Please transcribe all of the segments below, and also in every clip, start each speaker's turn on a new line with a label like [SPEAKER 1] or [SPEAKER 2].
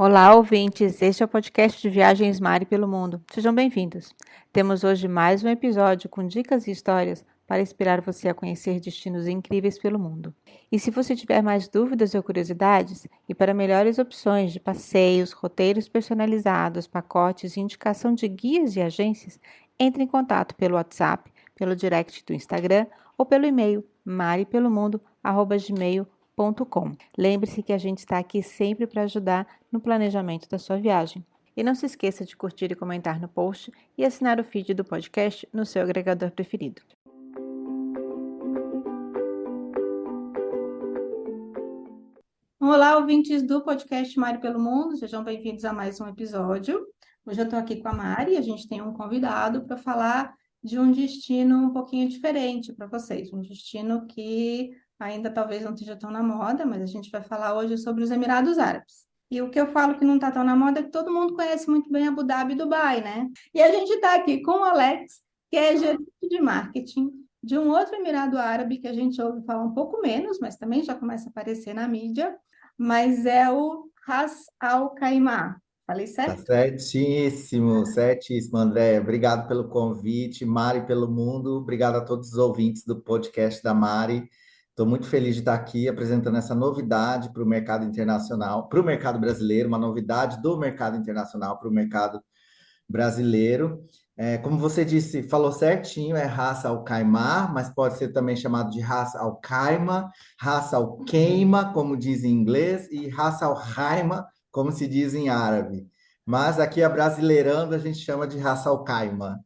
[SPEAKER 1] Olá, ouvintes! Este é o podcast de Viagens Mari pelo Mundo. Sejam bem-vindos. Temos hoje mais um episódio com dicas e histórias para inspirar você a conhecer destinos incríveis pelo mundo. E se você tiver mais dúvidas ou curiosidades, e para melhores opções de passeios, roteiros personalizados, pacotes e indicação de guias e agências, entre em contato pelo WhatsApp, pelo direct do Instagram ou pelo e-mail maripelomundo@gmail.com. Lembre-se que a gente está aqui sempre para ajudar no planejamento da sua viagem. E não se esqueça de curtir e comentar no post e assinar o feed do podcast no seu agregador preferido. Olá, ouvintes do podcast Mari pelo Mundo, sejam bem-vindos a mais um episódio. Hoje eu estou aqui com a Mari e a gente tem um convidado para falar de um destino um pouquinho diferente para vocês, um destino que ainda talvez não esteja tão na moda, mas a gente vai falar hoje sobre os Emirados Árabes. E o que eu falo que não está tão na moda é que todo mundo conhece muito bem Abu Dhabi e Dubai, né? E a gente está aqui com o Alex, que é gerente de marketing de um outro Emirado Árabe que a gente ouve falar um pouco menos, mas também já começa a aparecer na mídia, mas é o Ras Al Khaimah. Falei
[SPEAKER 2] Tá
[SPEAKER 1] certo?
[SPEAKER 2] certíssimo, certíssimo, André. Obrigado pelo convite, Mari pelo mundo. Obrigado a todos os ouvintes do podcast da Mari. Estou muito feliz de estar aqui apresentando essa novidade para o mercado internacional, para o mercado brasileiro, uma novidade do mercado internacional para o mercado brasileiro. Como você disse, falou certinho, é Ras Al Khaimah, mas pode ser também chamado de Ras Al Khaimah, Ras Al Khaimah, como diz em inglês, e Ras Al Khaimah, como se diz em árabe. Mas aqui, abrasileirando, a gente chama de Ras Al Khaimah.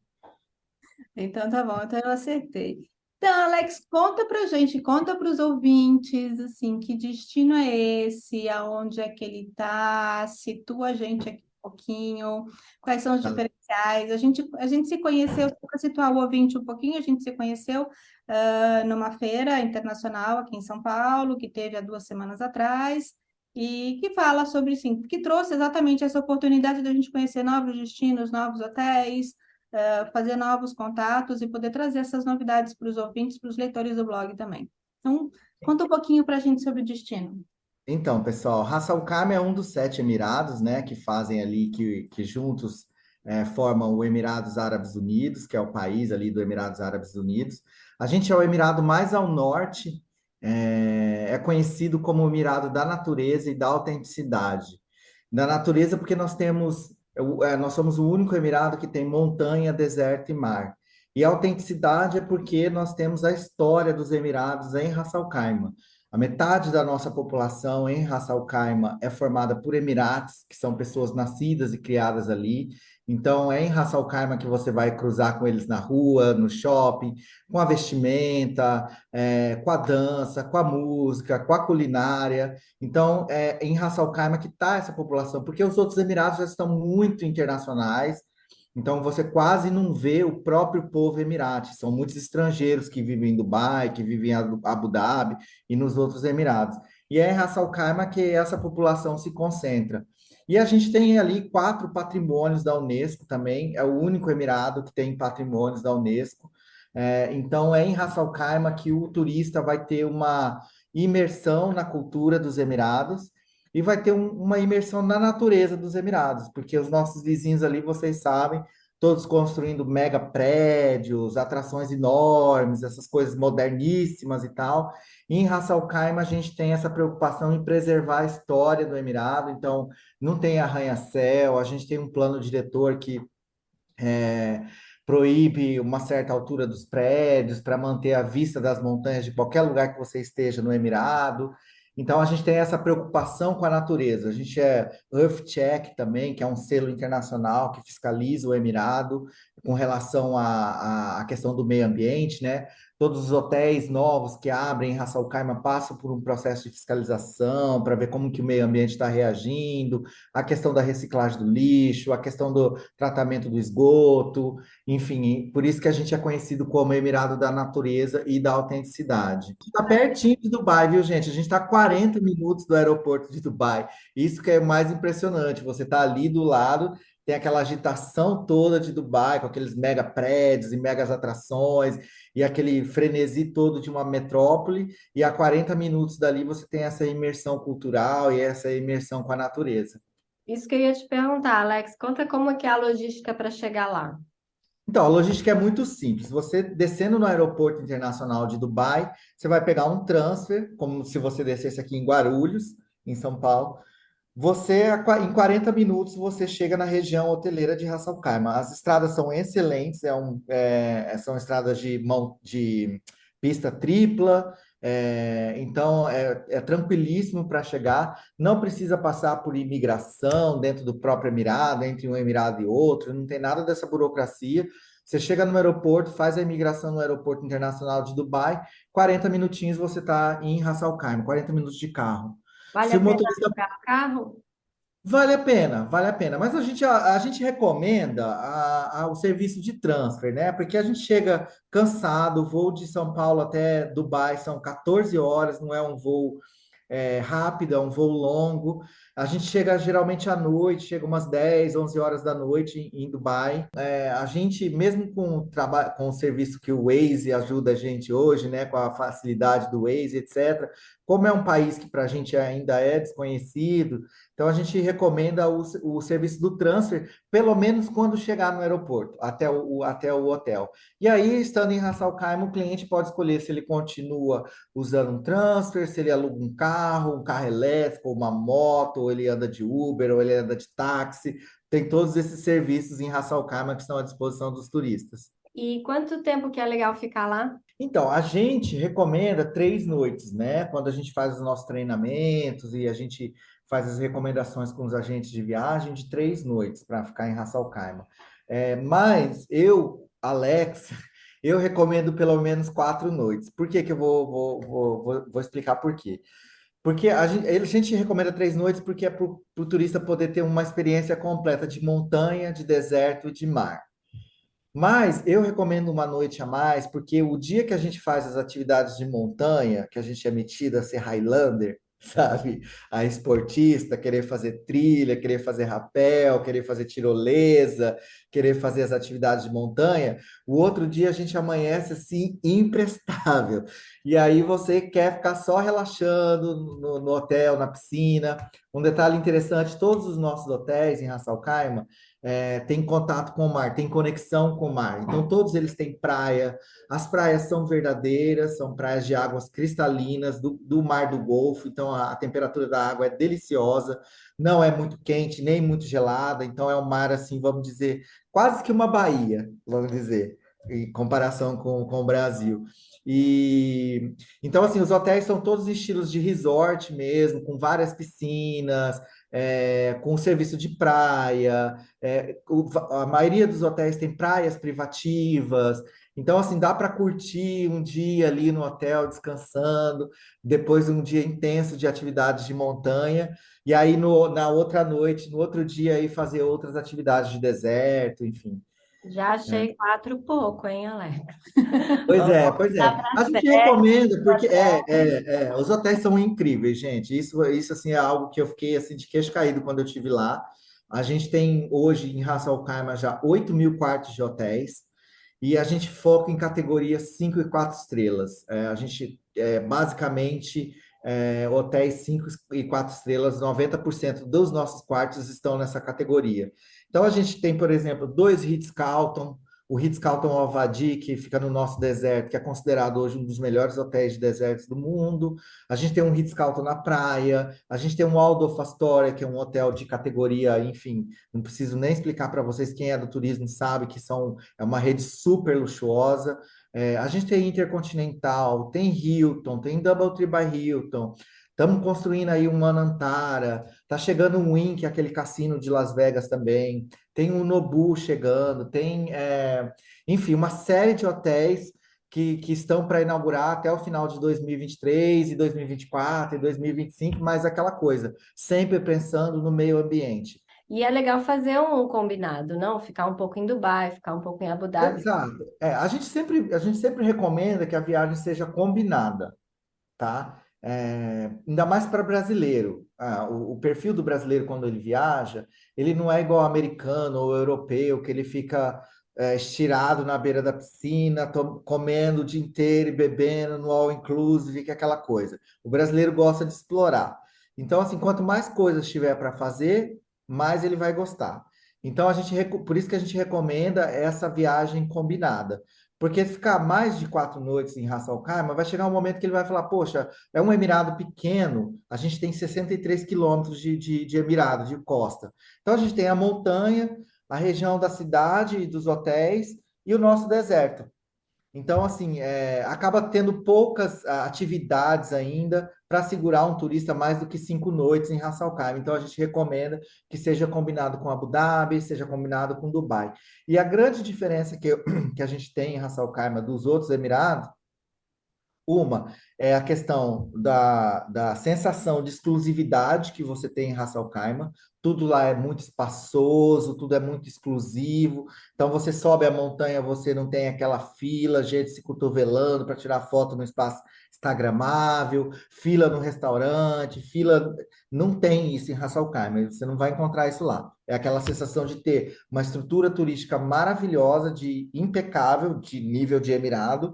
[SPEAKER 1] Então tá bom, então eu acertei. Então, Alex, conta pra gente, conta para os ouvintes, assim, que destino é esse, aonde é que ele tá, situa a gente aqui um pouquinho, quais são os diferenciais. A gente se conheceu, para situar o ouvinte um pouquinho, a gente se conheceu numa feira internacional aqui em São Paulo, que teve há 2 semanas atrás, e que fala sobre, assim, que trouxe exatamente essa oportunidade de a gente conhecer novos destinos, novos hotéis, fazer novos contatos e poder trazer essas novidades para os ouvintes, para os leitores do blog também. Então, conta um pouquinho para a gente sobre o destino.
[SPEAKER 2] Então, pessoal, Ras Al Khaimah é um dos 7 Emirados, né, que fazem ali, que juntos formam o Emirados Árabes Unidos, que é o país ali do Emirados Árabes Unidos. A gente é o Emirado mais ao norte, é conhecido como o Emirado da natureza e da autenticidade. Da natureza, porque nós somos o único Emirado que tem montanha, deserto e mar. E a autenticidade é porque nós temos a história dos Emirados em Ras Al Khaimah. A metade da nossa população em Ras Al Khaimah é formada por Emirates, que são pessoas nascidas e criadas ali. Então, é em Ras Al Khaimah que você vai cruzar com eles na rua, no shopping, com a vestimenta, com a dança, com a música, com a culinária. Então, é em Ras Al Khaimah que está essa população, porque os outros Emirados já estão muito internacionais. Então, você quase não vê o próprio povo emirati. São muitos estrangeiros que vivem em Dubai, que vivem em Abu Dhabi e nos outros Emirados. E é em Ras Al Khaimah que essa população se concentra. E a gente tem ali 4 patrimônios da Unesco também. É o único Emirado que tem patrimônios da Unesco. Então, é em Ras Al Khaimah que o turista vai ter uma imersão na cultura dos Emirados e vai ter uma imersão na natureza dos Emirados, porque os nossos vizinhos ali, vocês sabem, todos construindo mega prédios, atrações enormes, essas coisas moderníssimas e tal. E em Ras Al Khaimah a gente tem essa preocupação em preservar a história do Emirado, então não tem arranha-céu, a gente tem um plano diretor que é, proíbe uma certa altura dos prédios para manter a vista das montanhas de qualquer lugar que você esteja no Emirado. Então, a gente tem essa preocupação com a natureza. A gente é EarthCheck também, que é um selo internacional que fiscaliza o Emirado com relação à questão do meio ambiente, né? Todos os hotéis novos que abrem em Ras Al Khaimah passam por um processo de fiscalização para ver como que o meio ambiente está reagindo, a questão da reciclagem do lixo, a questão do tratamento do esgoto, enfim, por isso que a gente é conhecido como Emirado da Natureza e da Autenticidade. Está pertinho de Dubai, viu, gente? A gente está a 40 minutos do aeroporto de Dubai. Isso que é mais impressionante. Você está ali do lado, tem aquela agitação toda de Dubai, com aqueles mega prédios e megas atrações, e aquele frenesi todo de uma metrópole, e a 40 minutos dali você tem essa imersão cultural e essa imersão com a natureza.
[SPEAKER 3] Isso que eu ia te perguntar, Alex, conta como é que é a logística para chegar lá.
[SPEAKER 2] Então, a logística é muito simples. Você descendo no aeroporto internacional de Dubai, você vai pegar um transfer, como se você descesse aqui em Guarulhos, em São Paulo. Em 40 minutos, você chega na região hoteleira de Ras Al Khaimah. As estradas são excelentes, são estradas de pista tripla, então é tranquilíssimo para chegar. Não precisa passar por imigração dentro do próprio Emirado, entre um Emirado e outro, não tem nada dessa burocracia. Você chega no aeroporto, faz a imigração no Aeroporto Internacional de Dubai, 40 minutinhos você está em Ras Al Khaimah, 40 minutos de carro.
[SPEAKER 3] Vale
[SPEAKER 2] Se
[SPEAKER 3] a
[SPEAKER 2] o
[SPEAKER 3] pena
[SPEAKER 2] motorista
[SPEAKER 3] alugar o carro?
[SPEAKER 2] Vale a pena, vale a pena. Mas a gente recomenda o serviço de transfer, né? Porque a gente chega cansado, o voo de São Paulo até Dubai são 14 horas, não é um voo rápido, é um voo longo. A gente chega geralmente à noite, chega umas 10, 11 horas da noite em Dubai. A gente, mesmo com com o serviço que o Waze ajuda a gente hoje, né? Com a facilidade do Waze, etc. Como é um país que para a gente ainda é desconhecido, então, a gente recomenda o serviço do transfer, pelo menos quando chegar no aeroporto, até o hotel. E aí, estando em Ras Al Khaimah, o cliente pode escolher se ele continua usando um transfer, se ele aluga um carro elétrico, uma moto, ou ele anda de Uber, ou ele anda de táxi. Tem todos esses serviços em Ras Al Khaimah que estão à disposição dos turistas.
[SPEAKER 3] E quanto tempo que é legal ficar lá?
[SPEAKER 2] Então, a gente recomenda 3 noites, né? Quando a gente faz os nossos treinamentos e a gente faz as recomendações com os agentes de viagem de 3 noites para ficar em Ras Al Khaimah. Mas eu, Alex, eu recomendo pelo menos 4 noites. Por que que eu vou explicar por quê? Porque a gente recomenda 3 noites porque é para o turista poder ter uma experiência completa de montanha, de deserto e de mar. Mas eu recomendo uma noite a mais, porque o dia que a gente faz as atividades de montanha, que a gente é metido a ser Highlander, sabe? A esportista, querer fazer trilha, querer fazer rapel, querer fazer tirolesa, querer fazer as atividades de montanha, o outro dia a gente amanhece assim, imprestável. E aí você quer ficar só relaxando no hotel, na piscina. Um detalhe interessante, todos os nossos hotéis em Ras Al Khaimah, tem contato com o mar, tem conexão com o mar. Então, todos eles têm praia. As praias são verdadeiras, são praias de águas cristalinas do Mar do Golfo. Então, a temperatura da água é deliciosa, não é muito quente nem muito gelada. Então, é um mar, assim, vamos dizer, quase que uma baía, vamos dizer, em comparação com o Brasil. E então, assim, os hotéis são todos estilos de resort mesmo, com várias piscinas, com serviço de praia. A maioria dos hotéis tem praias privativas, então assim dá para curtir um dia ali no hotel descansando, depois um dia intenso de atividades de montanha, e aí na outra noite, no outro dia aí fazer outras atividades de deserto, enfim.
[SPEAKER 3] Já achei quatro pouco, hein, Alex?
[SPEAKER 2] Pois
[SPEAKER 3] Vamos
[SPEAKER 2] é, pois
[SPEAKER 3] voltar
[SPEAKER 2] é.
[SPEAKER 3] para
[SPEAKER 2] A gente
[SPEAKER 3] sete.
[SPEAKER 2] recomenda porque os hotéis são incríveis, gente. Isso assim é algo que eu fiquei assim de queixo caído quando eu estive lá. A gente tem hoje em Ras Al Khaimah já 8 mil quartos de hotéis e a gente foca em categorias 5 e 4 estrelas. A gente basicamente hotéis 5 e 4 estrelas, 90% dos nossos quartos estão nessa categoria. Então a gente tem, por exemplo, dois Ritz-Carlton, o Ritz-Carlton Al Wadi, que fica no nosso deserto, que é considerado hoje um dos melhores hotéis de desertos do mundo. A gente tem um Ritz-Carlton na praia. A gente tem um Waldorf Astoria, que é um hotel de categoria, enfim, não preciso nem explicar para vocês, quem é do turismo sabe que é uma rede super luxuosa. A gente tem Intercontinental, tem Hilton, tem Doubletree by Hilton. Estamos construindo aí um Manantara. Tá chegando um Wynn, que é aquele cassino de Las Vegas também. Tem o Nobu chegando, enfim, uma série de hotéis que estão para inaugurar até o final de 2023 e 2024 e 2025, mas aquela coisa, sempre pensando no meio ambiente.
[SPEAKER 3] E é legal fazer um combinado, não? Ficar um pouco em Dubai, ficar um pouco em Abu Dhabi.
[SPEAKER 2] Exato. A gente sempre recomenda que a viagem seja combinada, tá? Ainda mais para brasileiro. O perfil do brasileiro quando ele viaja, ele não é igual ao americano ou europeu, que ele fica estirado na beira da piscina, comendo o dia inteiro e bebendo no all inclusive, que é aquela coisa. O brasileiro gosta de explorar. Então, assim, quanto mais coisas tiver para fazer, mais ele vai gostar. Então, por isso que a gente recomenda essa viagem combinada. Porque ficar mais de 4 noites em Ras Al Khaimah, vai chegar um momento que ele vai falar, poxa, é um emirado pequeno, a gente tem 63 quilômetros de emirado, de costa. Então, a gente tem a montanha, a região da cidade e dos hotéis e o nosso deserto. Então, assim, acaba tendo poucas atividades ainda para segurar um turista mais do que 5 noites em Ras Al Khaimah. Então, a gente recomenda que seja combinado com Abu Dhabi, seja combinado com Dubai. E a grande diferença que a gente tem em Ras Al Khaimah dos outros Emirados, uma é a questão da sensação de exclusividade que você tem em Ras Al Khaimah. Tudo lá é muito espaçoso, tudo é muito exclusivo. Então você sobe a montanha, você não tem aquela fila, gente se cotovelando para tirar foto no espaço instagramável, fila no restaurante, fila. Não tem isso em Ras Al Khaimah, você não vai encontrar isso lá. É aquela sensação de ter uma estrutura turística maravilhosa, de impecável, de nível de Emirado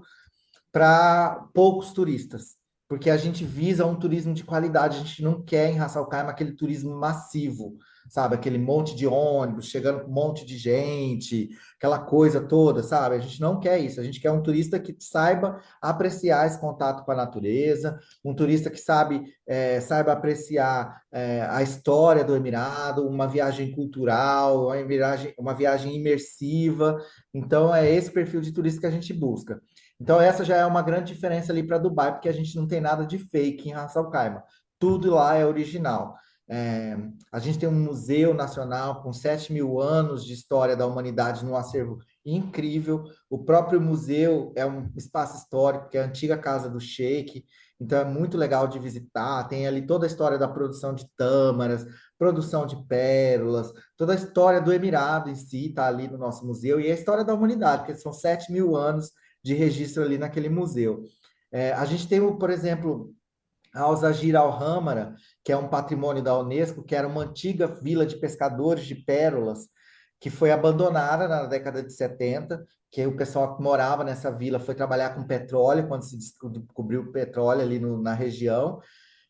[SPEAKER 2] para poucos turistas, porque a gente visa um turismo de qualidade, a gente não quer em Ras Al Khaimah aquele turismo massivo, sabe? Aquele monte de ônibus, chegando com um monte de gente, aquela coisa toda, sabe? A gente não quer isso, a gente quer um turista que saiba apreciar esse contato com a natureza, um turista que saiba apreciar a história do Emirado, uma viagem cultural, uma viagem imersiva. Então, é esse perfil de turista que a gente busca. Então, essa já é uma grande diferença ali para Dubai, porque a gente não tem nada de fake em Ras Al Khaimah. Tudo lá é original. É, a gente tem um museu nacional com 7.000 anos de história da humanidade num acervo incrível. O próprio museu é um espaço histórico, que é a antiga casa do Sheik, então é muito legal de visitar. Tem ali toda a história da produção de tâmaras, produção de pérolas, toda a história do Emirado em si está ali no nosso museu, e a história da humanidade, porque são 7.000 anos de registro ali naquele museu. A gente tem, por exemplo, a Al-Zajir Al-Hamra, que é um patrimônio da Unesco, que era uma antiga vila de pescadores de pérolas, que foi abandonada na década de 70, que o pessoal que morava nessa vila foi trabalhar com petróleo, quando se descobriu o petróleo ali na região,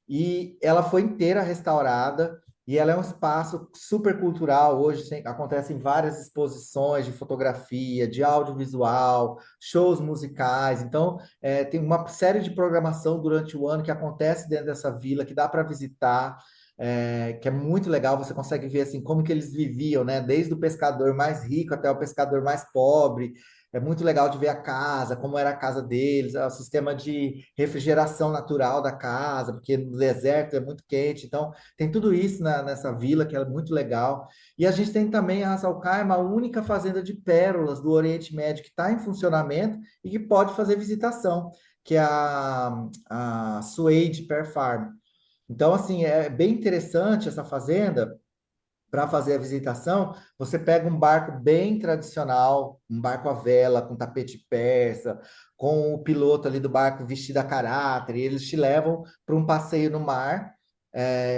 [SPEAKER 2] e ela foi inteira restaurada e ela é um espaço super cultural. Hoje acontecem várias exposições de fotografia, de audiovisual, shows musicais. Então, tem uma série de programação durante o ano que acontece dentro dessa vila, que dá para visitar. Que é muito legal, você consegue ver assim como que eles viviam, né? Desde o pescador mais rico até o pescador mais pobre. É muito legal de ver a casa, como era a casa deles, o sistema de refrigeração natural da casa, porque no deserto é muito quente. Então, tem tudo isso nessa vila, que é muito legal. E a gente tem também a Ras Al Khaimah, a única fazenda de pérolas do Oriente Médio que está em funcionamento e que pode fazer visitação, que é a Suede Pearl Farm. Então, assim, é bem interessante essa fazenda para fazer a visitação. Você pega um barco bem tradicional, um barco à vela, com tapete persa, com o piloto ali do barco vestido a caráter, e eles te levam para um passeio no mar.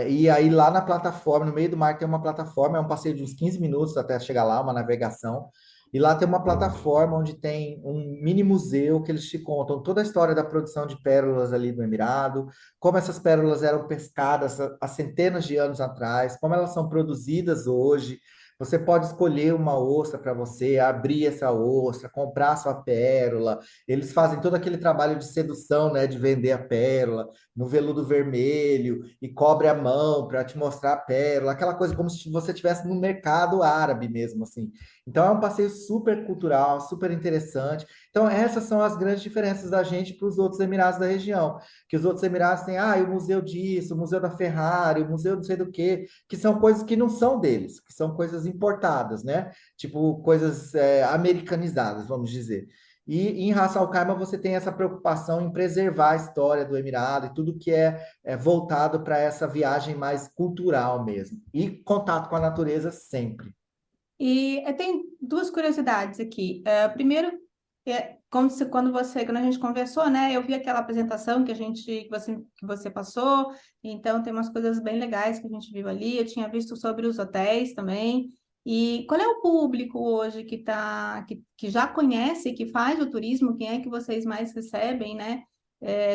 [SPEAKER 2] E aí lá na plataforma, no meio do mar, tem uma plataforma, é um passeio de uns 15 minutos até chegar lá, uma navegação. E lá tem uma plataforma onde tem um mini museu que eles te contam toda a história da produção de pérolas ali do Emirado, como essas pérolas eram pescadas há centenas de anos atrás, como elas são produzidas hoje. Você pode escolher uma ostra para você, abrir essa ostra, comprar a sua pérola. Eles fazem todo aquele trabalho de sedução, né, de vender a pérola no veludo vermelho e cobre a mão para te mostrar a pérola, aquela coisa como se você estivesse no mercado árabe mesmo, assim. Então é um passeio super cultural, super interessante. Então essas são as grandes diferenças da gente para os outros Emirados da região, que os outros Emirados têm, o museu disso, o museu da Ferrari, o museu não sei do quê, que são coisas que não são deles, que são coisas importadas, né? Tipo, coisas americanizadas, vamos dizer. E em Ras Al Khaimah você tem essa preocupação em preservar a história do Emirado e tudo que é voltado para essa viagem mais cultural mesmo. E contato com a natureza sempre.
[SPEAKER 1] E tem duas curiosidades aqui. Primeiro, quando a gente conversou, né? Eu vi aquela apresentação que você passou, então tem umas coisas bem legais que a gente viu ali. Eu tinha visto sobre os hotéis também. E qual é o público hoje que já conhece, que faz o turismo? Quem é que vocês mais recebem, né?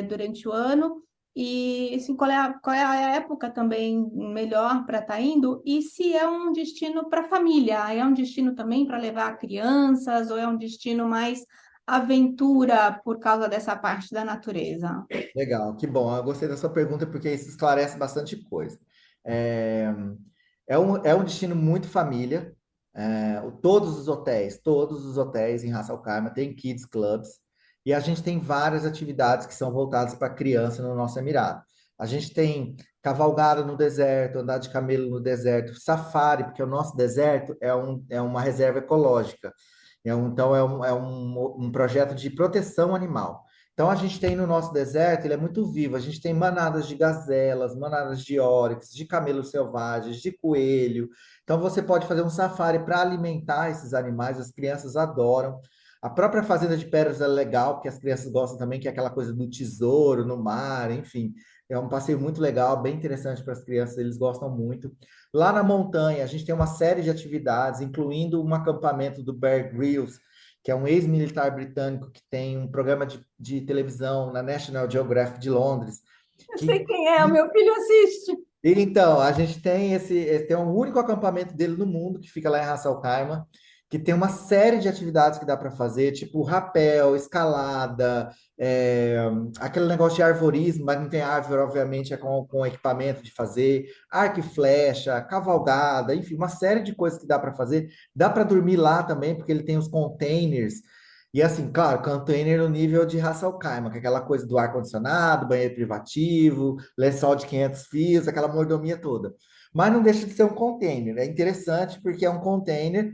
[SPEAKER 1] Durante o ano? E assim, qual é a época também melhor para estar indo? E se é um destino para família? É um destino também para levar crianças ou é um destino mais aventura por causa dessa parte da natureza?
[SPEAKER 2] Legal, que bom. Eu gostei da sua pergunta porque isso esclarece bastante coisa. É, é um destino muito família. Todos os hotéis em Ras Al Khaimah têm kids clubs e a gente tem várias atividades que são voltadas para criança no nosso Emirado. A gente tem cavalgada no deserto, andar de camelo no deserto, safari, porque o nosso deserto é uma reserva ecológica. Então, um projeto de proteção animal. Então, a gente tem no nosso deserto, ele é muito vivo. A gente tem manadas de gazelas, manadas de oryx, de camelos selvagens, de coelho. Então, você pode fazer um safari para alimentar esses animais, as crianças adoram. A própria fazenda de pedras é legal, porque as crianças gostam também, que é aquela coisa do tesouro no mar, enfim. É um passeio muito legal, bem interessante para as crianças, eles gostam muito. Lá na montanha, a gente tem uma série de atividades, incluindo um acampamento do Bear Grylls, que é um ex-militar britânico que tem um programa de televisão na National Geographic de Londres,
[SPEAKER 1] Eu sei
[SPEAKER 2] que
[SPEAKER 1] quem é, o meu filho assiste.
[SPEAKER 2] então, a gente tem tem um único acampamento dele no mundo que fica lá em Ras Al Khaimah, que tem uma série de atividades que dá para fazer, tipo rapel, escalada, aquele negócio de arvorismo, mas não tem árvore, obviamente, é com equipamento de fazer, arco e flecha, cavalgada, enfim, uma série de coisas que dá para fazer. Dá para dormir lá também, porque ele tem os containers. E assim, claro, container no nível de Ras Al Khaimah, que é aquela coisa do ar-condicionado, banheiro privativo, lençol de 500 fios, aquela mordomia toda. Mas não deixa de ser um container. É interessante porque é um container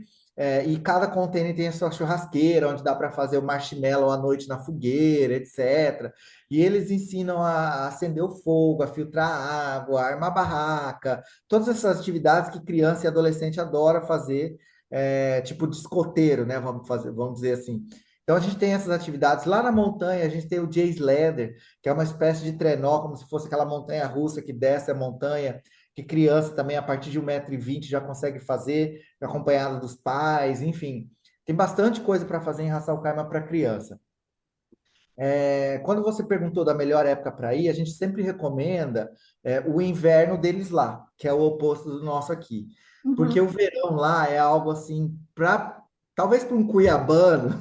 [SPEAKER 2] e cada container tem a sua churrasqueira, onde dá para fazer o marshmallow à noite na fogueira, etc. E eles ensinam a acender o fogo, a filtrar a água, a armar barraca, todas essas atividades que criança e adolescente adora fazer, tipo de escoteiro, né? Vamos dizer assim. Então a gente tem essas atividades. Lá na montanha, a gente tem o J-Sledder, que é uma espécie de trenó, como se fosse aquela montanha russa que desce a montanha, que criança também, a partir de 1,20 m já consegue fazer, acompanhada dos pais, enfim. Tem bastante coisa para fazer em Ras Al Khaimah para criança. Quando você perguntou da melhor época para ir, a gente sempre recomenda o inverno deles lá, que é o oposto do nosso aqui. Porque o
[SPEAKER 1] Uhum.
[SPEAKER 2] verão lá é algo assim, talvez para um cuiabano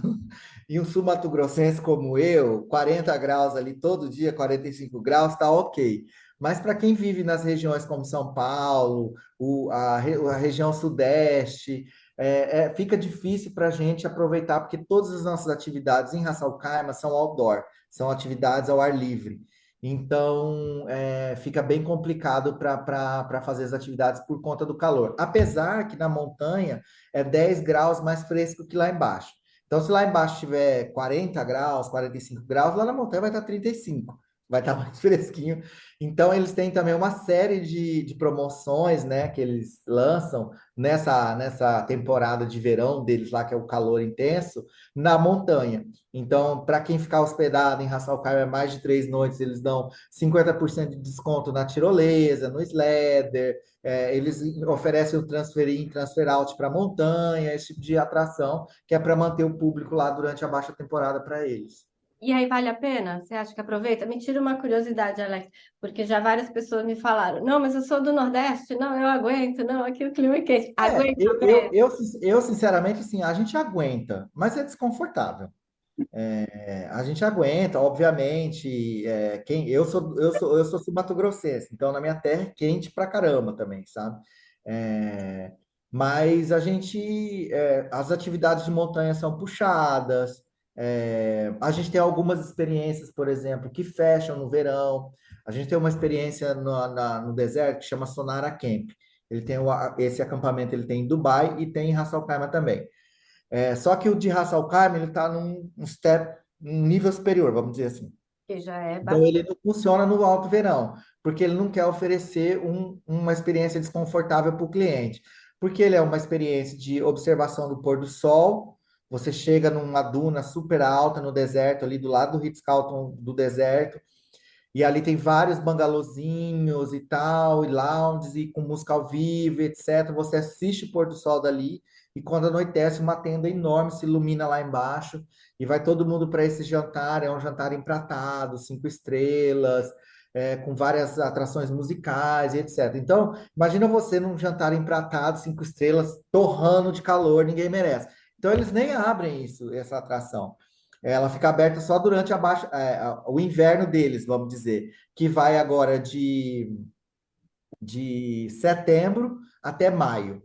[SPEAKER 2] e um sul-mato-grossense como eu, 40 graus ali todo dia, 45 graus, tá ok. Mas para quem vive nas regiões como São Paulo, a região sudeste, fica difícil para a gente aproveitar, porque todas as nossas atividades em Ras Al Khaimah são outdoor, são atividades ao ar livre. Então, fica bem complicado para fazer as atividades por conta do calor. Apesar que na montanha é 10 graus mais fresco que lá embaixo. Então, se lá embaixo tiver 40 graus, 45 graus, lá na montanha vai estar 35, vai estar mais fresquinho. Então, eles têm também uma série de promoções, né, que eles lançam nessa temporada de verão deles lá, que é o calor intenso, na montanha. Então, para quem ficar hospedado em Ras Al Khaimah mais de 3 noites, eles dão 50% de desconto na tirolesa, no sledder, eles oferecem o transfer in, transfer out para montanha, esse tipo de atração, que é para manter o público lá durante a baixa temporada para eles.
[SPEAKER 3] E aí vale a pena? Você acha que aproveita? Me tira uma curiosidade, Alex, porque já várias pessoas me falaram: não, mas eu sou do Nordeste, não, eu aguento, não, aqui o clima é quente. Aguenta mesmo?
[SPEAKER 2] Eu, sinceramente, assim, a gente aguenta, mas é desconfortável. A gente aguenta, obviamente. Eu sou sul-mato-grossense, então na minha terra é quente pra caramba também, sabe? É, mas as atividades de montanha são puxadas. A gente tem algumas experiências, por exemplo, que fecham no verão. A gente tem uma experiência no deserto que chama Sonara Camp. Esse acampamento ele tem em Dubai e tem em Ras Al Khaimah também. Só que o de Ras Al Khaimah, ele está um nível superior, vamos dizer assim.
[SPEAKER 3] Que já é
[SPEAKER 2] Então,
[SPEAKER 3] bastante.
[SPEAKER 2] ele não funciona no alto verão, porque ele não quer oferecer uma experiência desconfortável para o cliente. Porque ele é uma experiência de observação do pôr do sol, você chega numa duna super alta no deserto, ali do lado do Ritz-Carlton do deserto, e ali tem vários bangalozinhos e tal, e lounges, e com música ao vivo, etc. Você assiste o pôr do sol dali, e quando anoitece, uma tenda enorme se ilumina lá embaixo, e vai todo mundo para esse jantar. É um jantar empratado, 5 estrelas. com várias atrações musicais e etc. Então, imagina você num jantar empratado, 5 estrelas, torrando de calor, ninguém merece. Então, eles nem abrem essa atração. Ela fica aberta só durante o inverno deles, vamos dizer, que vai agora de setembro até maio,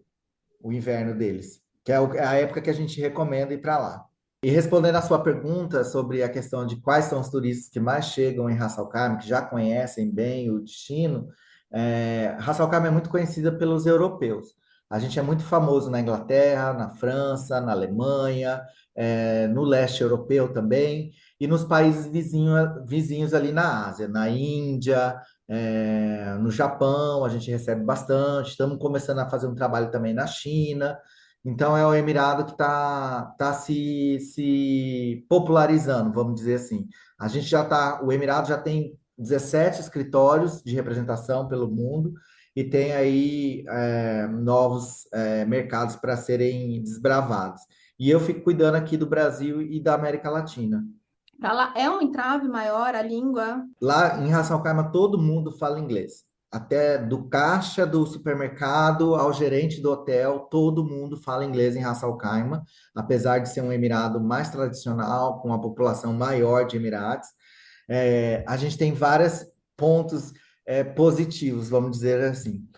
[SPEAKER 2] o inverno deles, que é a época que a gente recomenda ir para lá. E respondendo à sua pergunta sobre a questão de quais são os turistas que mais chegam em Ras Al Khaimah, que já conhecem bem o destino, Ras Al Khaimah é muito conhecida pelos europeus. A gente é muito famoso na Inglaterra, na França, na Alemanha, no leste europeu também, e nos países vizinhos ali na Ásia, na Índia, no Japão, a gente recebe bastante. Estamos começando a fazer um trabalho também na China. Então, é o Emirado que tá se popularizando, vamos dizer assim. O Emirado já tem 17 escritórios de representação pelo mundo e tem aí novos mercados para serem desbravados. E eu fico cuidando aqui do Brasil e da América Latina.
[SPEAKER 1] Para lá é um entrave maior a língua.
[SPEAKER 2] Lá em Ras Al Khaimah, todo mundo fala inglês. Até do caixa do supermercado ao gerente do hotel, todo mundo fala inglês em Ras Al Khaimah, apesar de ser um emirado mais tradicional, com uma população maior de Emirados. A gente tem vários pontos positivos, vamos dizer assim.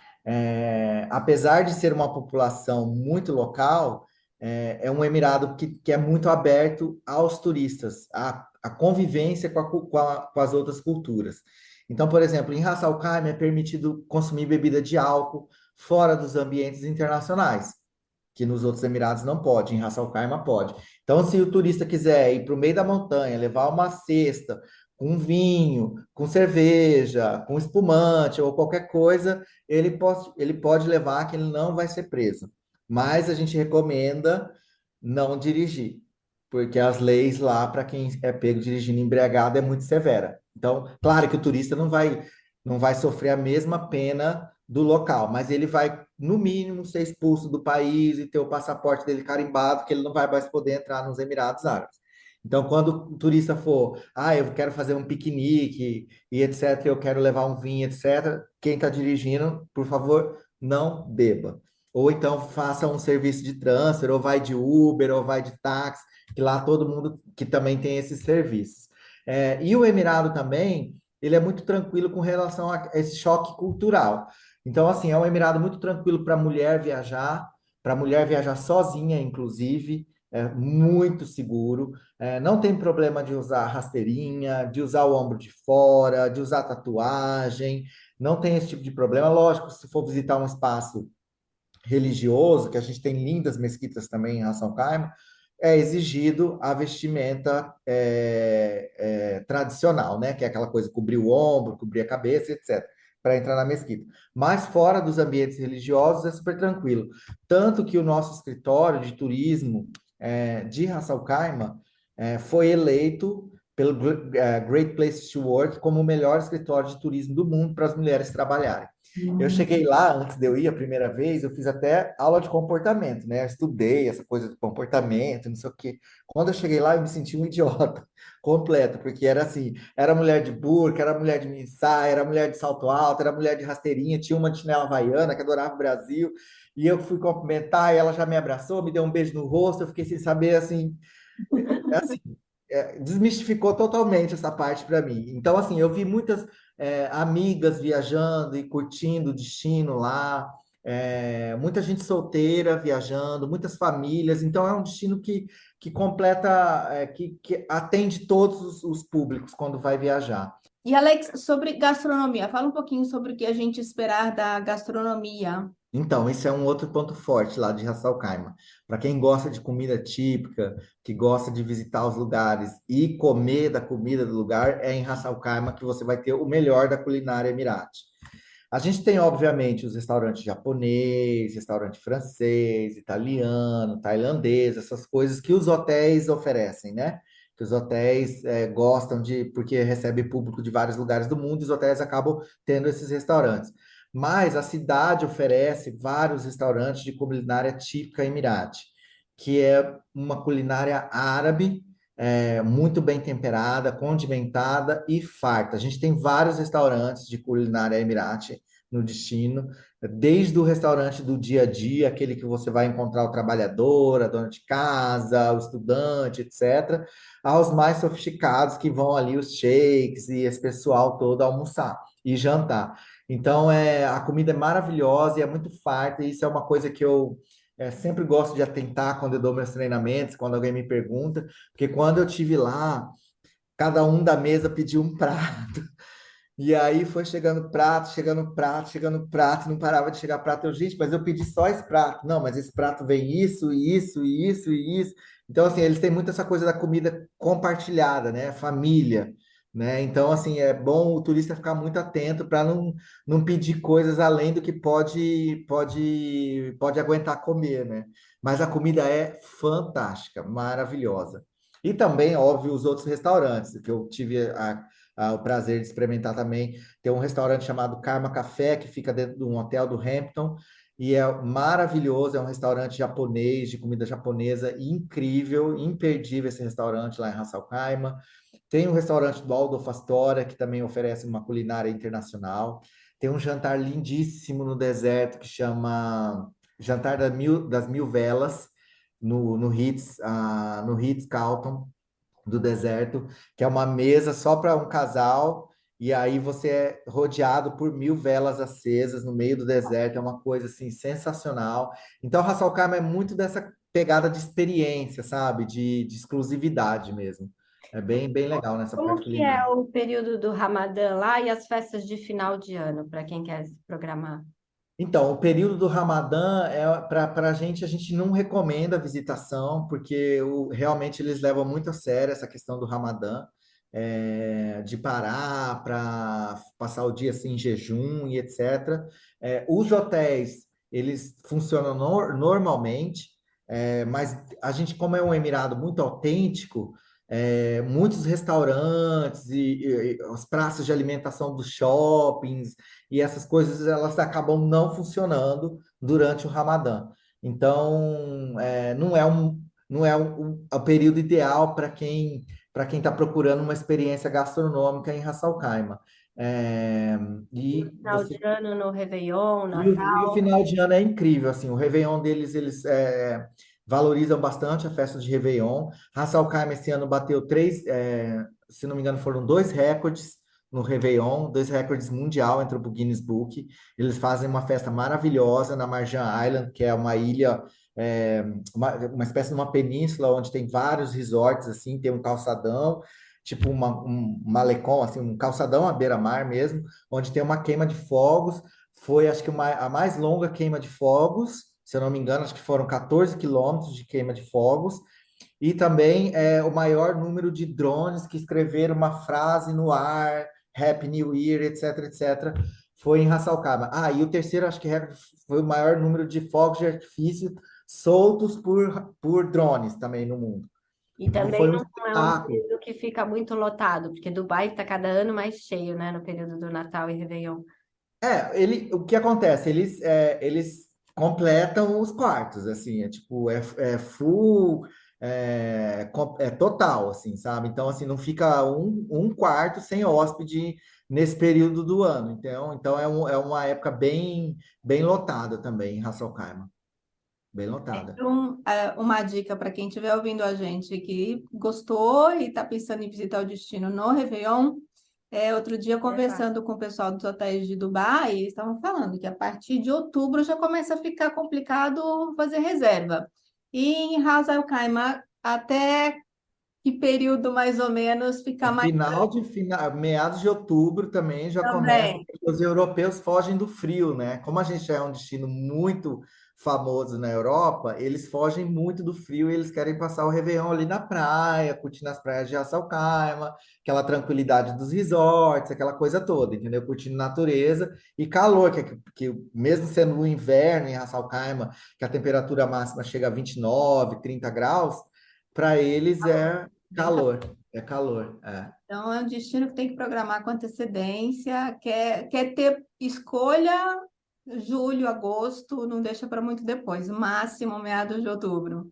[SPEAKER 2] Apesar de ser uma população muito local, é um emirado que é muito aberto aos turistas, a convivência com as outras culturas. Então, por exemplo, em Ras Al Khaimah é permitido consumir bebida de álcool fora dos ambientes internacionais, que nos outros Emirados não pode, em Ras Al Khaimah pode. Então, se o turista quiser ir para o meio da montanha, levar uma cesta com vinho, com cerveja, com espumante ou qualquer coisa, ele pode levar, que ele não vai ser preso. Mas a gente recomenda não dirigir, porque as leis lá para quem é pego dirigindo embriagado é muito severa. Então, claro que o turista não vai sofrer a mesma pena do local, mas ele vai, no mínimo, ser expulso do país e ter o passaporte dele carimbado, que ele não vai mais poder entrar nos Emirados Árabes. Então, quando o turista for, eu quero fazer um piquenique e etc., eu quero levar um vinho, etc., quem está dirigindo, por favor, não beba. Ou então faça um serviço de transfer, ou vai de Uber, ou vai de táxi, que lá todo mundo que também tem esses serviços. E o Emirado também, ele é muito tranquilo com relação a esse choque cultural. Então, assim, é um Emirado muito tranquilo para a mulher viajar sozinha, inclusive, é muito seguro. Não tem problema de usar rasteirinha, de usar o ombro de fora, de usar tatuagem, não tem esse tipo de problema. Lógico, se for visitar um espaço religioso, que a gente tem lindas mesquitas também em Ras Al Khaimah, é exigido a vestimenta tradicional, né? Que é aquela coisa, cobrir o ombro, cobrir a cabeça, etc., para entrar na mesquita. Mas fora dos ambientes religiosos é super tranquilo. Tanto que o nosso escritório de turismo de Ras Al Khaimah foi eleito pelo Great Place to Work como o melhor escritório de turismo do mundo para as mulheres trabalharem. Eu cheguei lá, antes de eu ir a primeira vez, eu fiz até aula de comportamento, né? Eu estudei essa coisa do comportamento, não sei o quê. Quando eu cheguei lá, eu me senti um idiota completo, porque era assim, era mulher de burca, era mulher de mini saia, era mulher de salto alto, era mulher de rasteirinha, tinha uma de chinela havaiana que adorava o Brasil, e eu fui cumprimentar, e ela já me abraçou, me deu um beijo no rosto, eu fiquei sem saber, assim, assim, desmistificou totalmente essa parte para mim. Então, assim, eu vi muitas amigas viajando e curtindo o destino lá, muita gente solteira viajando, muitas famílias. Então, é um destino que completa, que atende todos os públicos quando vai viajar.
[SPEAKER 1] E Alex, sobre gastronomia, fala um pouquinho sobre o que a gente esperar da gastronomia.
[SPEAKER 2] Então, esse é um outro ponto forte lá de Ras Al Khaimah. Para quem gosta de comida típica, que gosta de visitar os lugares e comer da comida do lugar, é em Ras Al Khaimah que você vai ter o melhor da culinária emirate. A gente tem, obviamente, os restaurantes japonês, restaurante francês, italiano, tailandês, essas coisas que os hotéis oferecem, né? Que os hotéis gostam de, porque recebe público de vários lugares do mundo, e os hotéis acabam tendo esses restaurantes. Mas a cidade oferece vários restaurantes de culinária típica emirate, que é uma culinária árabe, muito bem temperada, condimentada e farta. A gente tem vários restaurantes de culinária Emirati no destino, desde o restaurante do dia a dia, aquele que você vai encontrar o trabalhador, a dona de casa, o estudante, etc., aos mais sofisticados que vão ali os sheiks e esse pessoal todo almoçar e jantar. Então, a comida é maravilhosa e é muito farta, e isso é uma coisa que eu sempre gosto de atentar quando eu dou meus treinamentos, quando alguém me pergunta, porque quando eu tive lá, cada um da mesa pediu um prato. E aí foi chegando prato, chegando prato, chegando prato, não parava de chegar prato. Eu, gente, mas eu pedi só esse prato. Não, mas esse prato vem isso, e isso, e isso, e isso. Então, assim, eles têm muito essa coisa da comida compartilhada, né? Família, né? Então, assim, é bom o turista ficar muito atento para não pedir coisas além do que pode aguentar comer, né? Mas a comida é fantástica, maravilhosa. E também, óbvio, os outros restaurantes, que eu tive o prazer de experimentar também. Tem um restaurante chamado Karma Café, que fica dentro de um hotel do Hampton, e é maravilhoso, é um restaurante japonês, de comida japonesa, incrível, imperdível esse restaurante lá em Ras Al Khaimah. Tem o restaurante do Waldorf Astoria, que também oferece uma culinária internacional. Tem um jantar lindíssimo no deserto, que chama Jantar das Mil Velas, no Ritz, no Ritz Carlton do deserto, que é uma mesa só para um casal, e aí você é rodeado por 1.000 velas acesas no meio do deserto, é uma coisa assim sensacional. Então, Ras Al Khaimah é muito dessa pegada de experiência, sabe? De exclusividade mesmo. É bem, bem legal nessa
[SPEAKER 3] Como
[SPEAKER 2] parte
[SPEAKER 3] que é
[SPEAKER 2] culinária.
[SPEAKER 3] o período do Ramadã lá e as festas de final de ano, para quem quer se programar?
[SPEAKER 2] Então, o período do Ramadã para a gente não recomenda a visitação, porque realmente eles levam muito a sério essa questão do Ramadã, de parar para passar o dia assim em jejum e etc. Os hotéis, eles funcionam normalmente, mas a gente, como é um emirado muito autêntico, muitos restaurantes e as praças de alimentação dos shoppings e essas coisas elas acabam não funcionando durante o Ramadã. Então, não é o período ideal para quem está procurando uma experiência gastronômica em Ras Al Khaimah. É, e
[SPEAKER 3] Final
[SPEAKER 2] você
[SPEAKER 3] de ano no Réveillon,
[SPEAKER 2] e o
[SPEAKER 3] Natal.
[SPEAKER 2] final de ano é incrível, assim, o Réveillon deles, eles valorizam bastante a festa de Réveillon. Ras Al Khaimah esse ano bateu se não me engano, foram dois recordes no Réveillon, dois recordes mundial, entrou para o Guinness Book. Eles fazem uma festa maravilhosa na Marjan Island, que é uma ilha, é, uma espécie de uma península onde tem vários resorts, assim, tem um calçadão, tipo um malecão, assim, um calçadão à beira-mar mesmo, onde tem uma queima de fogos. Foi, acho que, a mais longa queima de fogos, se eu não me engano, acho que foram 14 quilômetros de queima de fogos, e também o maior número de drones que escreveram uma frase no ar, Happy New Year, etc, etc, foi em Ras Al Khaimah. E o terceiro, acho que foi o maior número de fogos de artifício soltos por drones também no mundo.
[SPEAKER 3] E
[SPEAKER 2] Então
[SPEAKER 3] também
[SPEAKER 2] foi um
[SPEAKER 3] não é um
[SPEAKER 2] espetáculo.
[SPEAKER 3] período que fica muito lotado, porque Dubai está cada ano mais cheio, né, no período do Natal e Réveillon.
[SPEAKER 2] O que acontece? Eles completam os quartos, assim, tipo, é full, é total, assim, sabe? Então, assim, não fica um quarto sem hóspede nesse período do ano. Então é uma época bem, bem lotada também em Ras Al Khaimah, bem lotada.
[SPEAKER 1] Então, uma dica para quem estiver ouvindo a gente que gostou e está pensando em visitar o destino no Réveillon. Outro dia,
[SPEAKER 3] Exato.
[SPEAKER 1] conversando com o pessoal dos hotéis de Dubai, eles estavam falando que a partir de outubro já começa a ficar complicado fazer reserva. E em Ras Al Khaimah, até que período mais ou menos fica mais
[SPEAKER 2] Meados de outubro também já começa,
[SPEAKER 1] também?
[SPEAKER 2] porque os europeus fogem do frio, né? Como a gente é um destino muito famoso na Europa, eles fogem muito do frio e eles querem passar o Réveillon ali na praia, curtindo as praias de Ras Al Khaimah, aquela tranquilidade dos resorts, aquela coisa toda, entendeu? Curtindo natureza e calor, que mesmo sendo o inverno em Ras Al Khaimah, que a temperatura máxima chega a 29, 30 graus, para eles é
[SPEAKER 1] Bem
[SPEAKER 2] calor, é calor.
[SPEAKER 1] Então, é um destino que tem que programar com antecedência, quer ter escolha julho, agosto, não deixa para muito depois, máximo meados de outubro.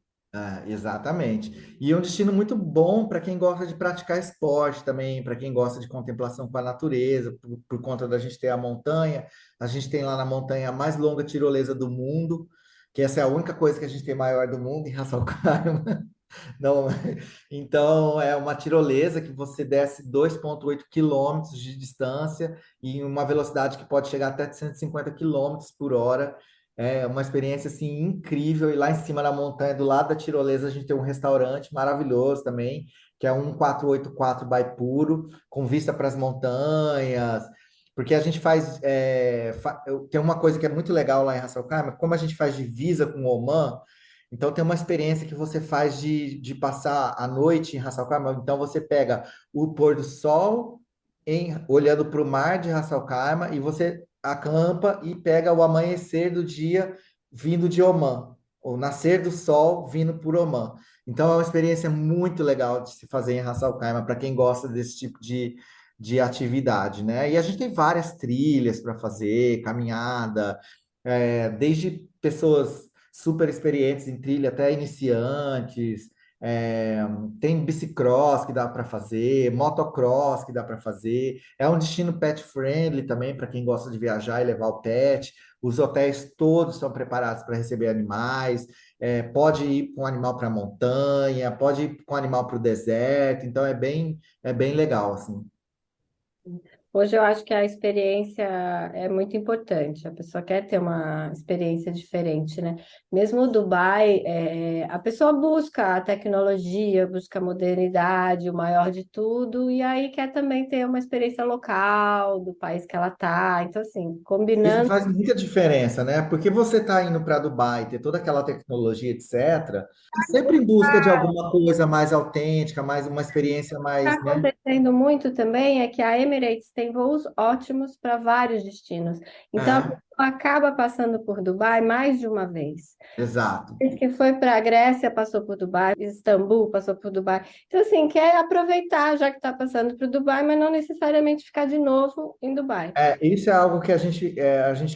[SPEAKER 2] Exatamente. E é um destino muito bom para quem gosta de praticar esporte também, para quem gosta de contemplação com a natureza, por conta da gente ter a montanha. A gente tem lá na montanha a mais longa tirolesa do mundo, que essa é a única coisa que a gente tem maior do mundo em Hassalcarma. Não, então é uma tirolesa que você desce 2,8 quilômetros de distância e em uma velocidade que pode chegar até 150 quilômetros por hora. É uma experiência assim incrível. E lá em cima na montanha, do lado da tirolesa, a gente tem um restaurante maravilhoso também, que é um 484 by Puro, com vista para as montanhas. Porque a gente faz, tem uma coisa que é muito legal lá em Hasselkaiма, como a gente faz divisa com o Oman, então tem uma experiência que você faz de passar a noite em Ras Al Khaimah. Então você pega o pôr do sol olhando para o mar de Ras Al Khaimah e você acampa e pega o amanhecer do dia vindo de Omã, o nascer do sol vindo por Omã. Então é uma experiência muito legal de se fazer em Ras Al Khaimah para quem gosta desse tipo de atividade, né? E a gente tem várias trilhas para fazer, caminhada, desde pessoas super experientes em trilha até iniciantes. É, tem bicicross que dá para fazer, motocross que dá para fazer. É um destino pet friendly também para quem gosta de viajar e levar o pet. Os hotéis todos são preparados para receber animais. Pode ir com o animal para a montanha, pode ir com o animal para o deserto. Então é bem legal assim.
[SPEAKER 3] Hoje eu acho que a experiência é muito importante. A pessoa quer ter uma experiência diferente, né? Mesmo o Dubai, a pessoa busca a tecnologia, busca a modernidade, o maior de tudo, e aí quer também ter uma experiência local do país que ela tá. Então, assim,
[SPEAKER 2] Isso
[SPEAKER 3] combinando.
[SPEAKER 2] faz muita diferença, né? Porque você está indo para Dubai, ter toda aquela tecnologia, etc., tá sempre em busca de alguma coisa mais autêntica, mais uma experiência
[SPEAKER 3] Está
[SPEAKER 2] mais, né?
[SPEAKER 3] acontecendo muito também é que a Emirates tem voos ótimos para vários destinos. Então, a pessoa
[SPEAKER 2] É,
[SPEAKER 3] acaba passando por Dubai mais de uma vez.
[SPEAKER 2] exato.
[SPEAKER 3] Diz que foi para a Grécia, passou por Dubai, Istambul, passou por Dubai. Então, assim, quer aproveitar já que está passando por Dubai, mas não necessariamente ficar de novo em Dubai.
[SPEAKER 2] Isso é algo que a gente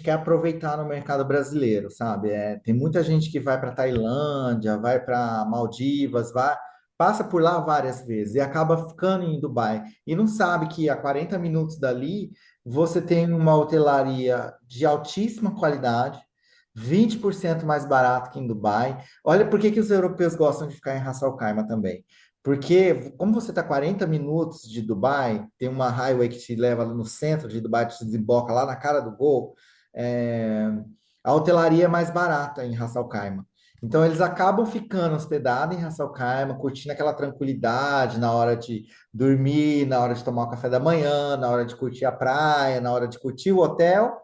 [SPEAKER 2] quer aproveitar no mercado brasileiro, sabe? Tem muita gente que vai para Tailândia, vai para Maldivas, passa por lá várias vezes e acaba ficando em Dubai. E não sabe que a 40 minutos dali você tem uma hotelaria de altíssima qualidade, 20% mais barato que em Dubai. Olha por que que os europeus gostam de ficar em Ras Al Khaimah também. Porque, como você está 40 minutos de Dubai, tem uma highway que te leva no centro de Dubai, te desemboca lá na cara do gol, é, a hotelaria é mais barata em Ras Al Khaimah. Então, eles acabam ficando hospedados em Ras Al Khaimah, curtindo aquela tranquilidade na hora de dormir, na hora de tomar o café da manhã, na hora de curtir a praia, na hora de curtir o hotel.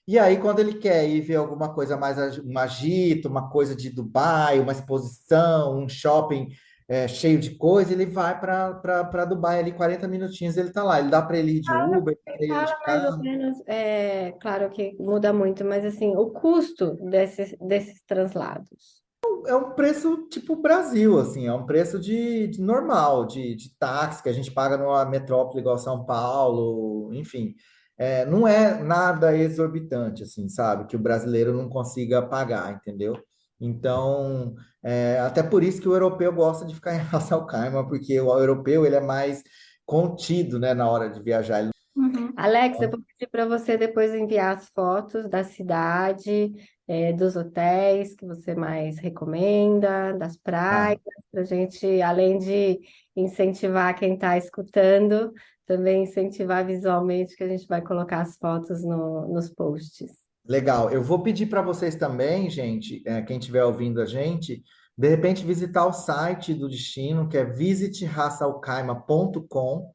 [SPEAKER 2] E aí, quando ele quer ir ver alguma coisa mais, um agito, uma coisa de Dubai, uma exposição, um shopping cheio de coisa, ele vai para Dubai ali, 40 minutinhos ele tá lá. Ele dá para ele ir de Uber, dá para ele ir de
[SPEAKER 3] Fala mais ou
[SPEAKER 2] carro.
[SPEAKER 3] menos, claro que muda muito, mas assim, o custo desses translados.
[SPEAKER 2] É um preço tipo Brasil, assim, é um preço de normal, de táxi que a gente paga numa metrópole igual São Paulo, enfim. Não é nada exorbitante, assim, sabe? Que o brasileiro não consiga pagar, entendeu? Então, até por isso que o europeu gosta de ficar em Ras Al Khaimah, porque o europeu ele é mais contido, né, na hora de viajar.
[SPEAKER 1] Uhum.
[SPEAKER 3] Alex, eu vou pedir para você depois enviar as fotos da cidade, dos hotéis que você mais recomenda, das praias,
[SPEAKER 2] Ah,
[SPEAKER 3] para a gente, além de incentivar quem está escutando, também incentivar visualmente, que a gente vai colocar as fotos nos posts.
[SPEAKER 2] legal. Eu vou pedir para vocês também, gente, quem estiver ouvindo a gente, de repente visitar o site do destino, que é visite.rassalcaima.com,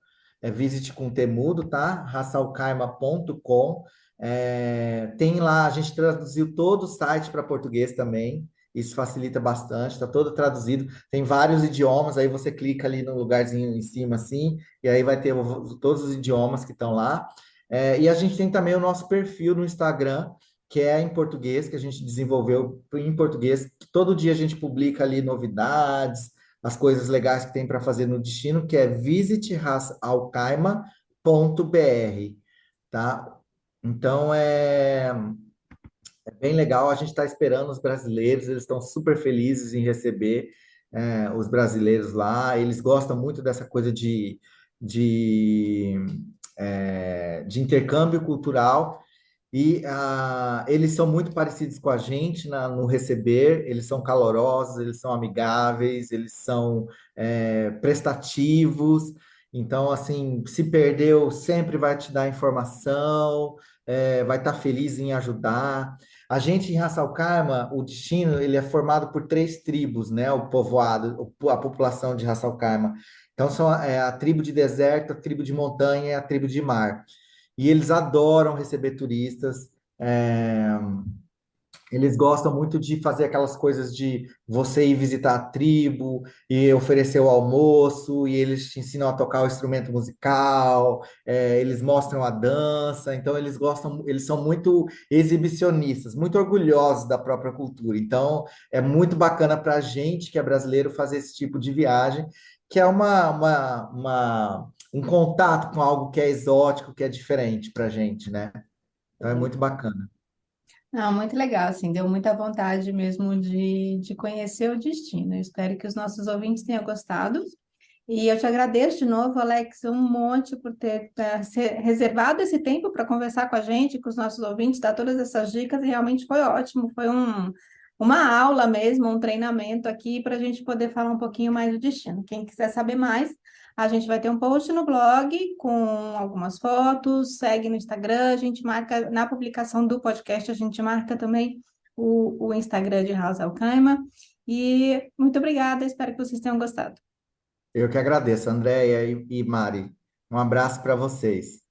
[SPEAKER 2] visit com temudo, tá? rassalcaima.com. Tem lá, a gente traduziu todo o site para português também. Isso facilita bastante, está todo traduzido. Tem vários idiomas, aí você clica ali no lugarzinho em cima assim, e aí vai ter todos os idiomas que estão lá. E a gente tem também o nosso perfil no Instagram, que é em português, que a gente desenvolveu em português. Todo dia a gente publica ali novidades, as coisas legais que tem para fazer no destino, que é visite.alcaima.br, tá? Então, Bem legal, a gente está esperando os brasileiros, eles estão super felizes em receber os brasileiros lá, eles gostam muito dessa coisa de, de intercâmbio cultural e eles são muito parecidos com a gente no receber, eles são calorosos, eles são amigáveis, eles são prestativos, então, assim, se perdeu, sempre vai te dar informação, vai estar feliz em ajudar. A gente em Ras Al Khaimah, o destino, ele é formado por três tribos, né? O povoado, a população de Ras Al Khaimah. Então, são a tribo de deserto, a tribo de montanha e a tribo de mar. E eles adoram receber turistas. é, Eles gostam muito de fazer aquelas coisas de você ir visitar a tribo e oferecer o almoço, e eles te ensinam a tocar o instrumento musical, eles mostram a dança, então eles gostam, eles são muito exibicionistas, muito orgulhosos da própria cultura. Então é muito bacana para a gente que é brasileiro fazer esse tipo de viagem, que é um contato com algo que é exótico, que é diferente para a gente, né? Então é muito bacana.
[SPEAKER 1] Não, muito legal, assim, deu muita vontade mesmo de conhecer o destino. Eu espero que os nossos ouvintes tenham gostado. E eu te agradeço de novo, Alex, um monte por ter reservado esse tempo para conversar com a gente, com os nossos ouvintes, dar todas essas dicas, e realmente foi ótimo. Foi uma aula mesmo, um treinamento aqui para a gente poder falar um pouquinho mais do destino. Quem quiser saber mais, a gente vai ter um post no blog com algumas fotos, segue no Instagram, a gente marca, na publicação do podcast, a gente marca também o Instagram de House Alcaima. E muito obrigada, espero que vocês tenham gostado.
[SPEAKER 2] Eu que agradeço, Andréia e Mari. Um abraço para vocês.